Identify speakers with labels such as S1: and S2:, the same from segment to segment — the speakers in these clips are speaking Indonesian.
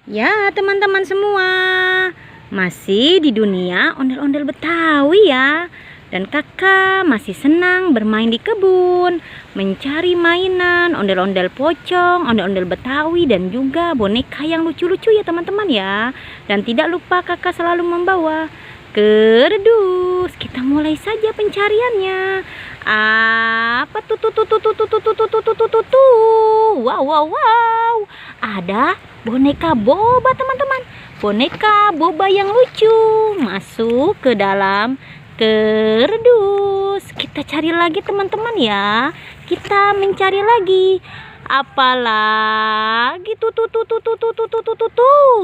S1: Ya, teman-teman semua, masih di dunia ondel-ondel Betawi ya. Dan kakak masih senang bermain di kebun, mencari mainan, ondel-ondel pocong, ondel-ondel Betawi, dan juga boneka yang lucu-lucu ya teman-teman ya. Dan tidak lupa kakak selalu membawa kerdus. Kita mulai saja pencariannya. Apa tuh? Wow, wow, wow. Ada boneka boba teman-teman. Boneka boba yang lucu masuk ke dalam kerdus. Kita cari lagi teman-teman ya. Kita mencari lagi. Apalagi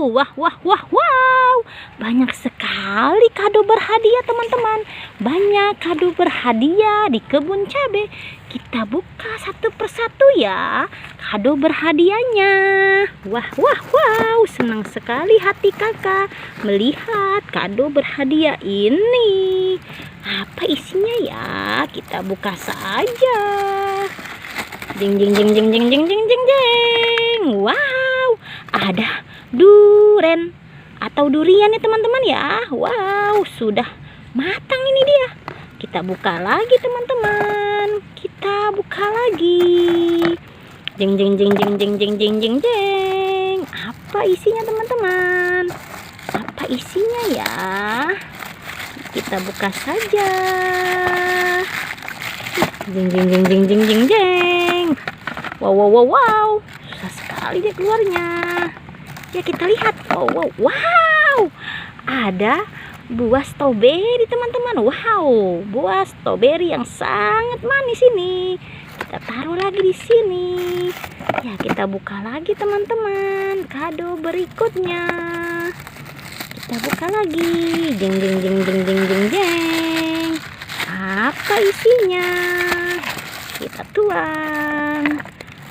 S1: wah, wah, wah, wow. Banyak sekali kado berhadiah teman-teman. Banyak kado berhadiah di kebun cabai. Kita buka satu persatu ya kado berhadiahnya. Wah, wah, wow. Senang sekali hati kakak melihat kado berhadiah ini. Apa isinya ya? Kita buka saja. Jeng jeng jeng jeng jeng jeng jeng jeng jeng. Wow, ada duren atau durian ya teman-teman ya. Wow, sudah matang ini dia. Kita buka lagi teman-teman. Kita buka lagi. Jeng jeng jeng jeng jeng jeng jeng jeng jeng. Apa isinya teman-teman? Apa isinya ya? Kita buka saja. Jeng jeng jeng jeng jeng jeng jeng. Wow, wow, wow, wow. Susah sekali dia keluarnya. Ya kita lihat. Wow, wow, wow. Ada buah stroberi teman-teman. Wow, buah stroberi yang sangat manis ini. Kita taruh lagi di sini. Ya kita buka lagi teman-teman. Kado berikutnya. Kita buka lagi. Jeng jeng jeng jeng jeng jeng jeng. Apa isinya? Kita tuang.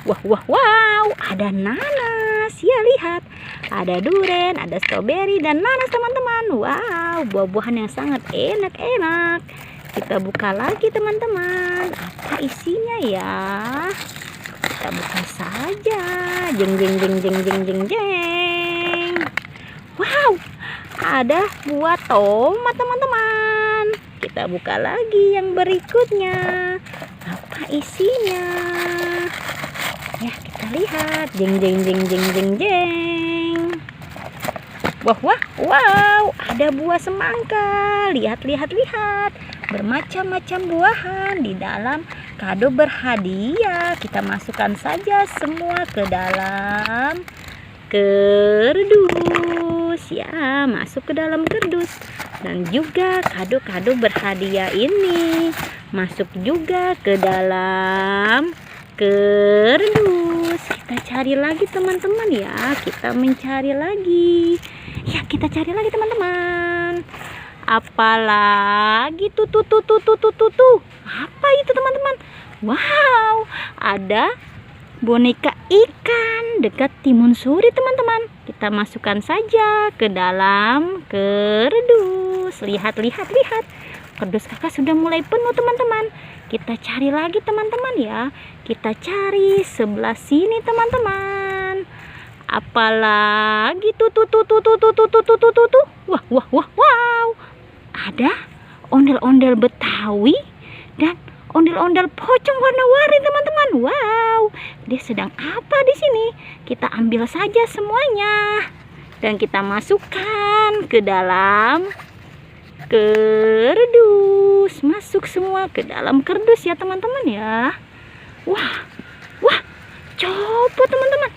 S1: Wah, wah, wow. Ada nanas. Ya lihat. Ada duren, ada stroberi dan nanas teman-teman. Wow, buah-buahan yang sangat enak-enak. Kita buka lagi teman-teman. Apa isinya ya? Kita buka saja. Jeng jeng jeng jeng jeng jeng jeng. Wow, ada buah tomat teman-teman. Kita buka lagi yang berikutnya. Apa isinya? Ya kita lihat. Jeng jeng jeng jeng jeng jeng. Wah, wah, wow. Ada buah semangka. Lihat, lihat, lihat. Bermacam-macam buahan di dalam kado berhadiah. Kita masukkan saja semua ke dalam kerdus ya, masuk ke dalam kerdus. Dan juga kado-kado berhadiah ini masuk juga ke dalam kerdus. Kita cari lagi teman-teman ya. Kita mencari lagi. Ya kita cari lagi teman-teman. Apalagi tuh. Apa itu teman-teman? Wow, ada boneka ikan dekat timun suri teman-teman. Kita masukkan saja ke dalam kerdus. Lihat, lihat, lihat. Kerdus kakak sudah mulai penuh teman-teman. Kita cari lagi teman-teman ya. Kita cari sebelah sini teman-teman. Apalagi tuh. Wah, wah, wah, wow. Ada ondel-ondel Betawi dan ondel-ondel pocong warna-warni teman-teman. Wow, dia sedang apa di sini? Kita ambil saja semuanya dan kita masukkan ke dalam kerdus. Masuk semua ke dalam kerdus ya teman-teman ya. Wah, wah, copot teman-teman.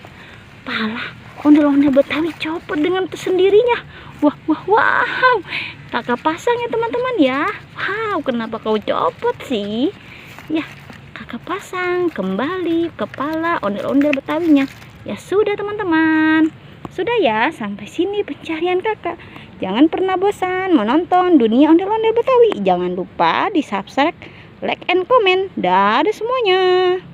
S1: Pala ondel-ondel Betawi copot dengan sendirinya. Wah, wah, wow. Kakak pasang ya teman-teman ya. Wow, kenapa kau copot sih? Ya, kakak pasang kembali kepala ondel-ondel Betawinya. Ya sudah teman-teman. Sudah ya, sampai sini pencarian kakak. Jangan pernah bosan menonton dunia ondel-ondel Betawi. Jangan lupa di subscribe, like, and comment. Dadah semuanya.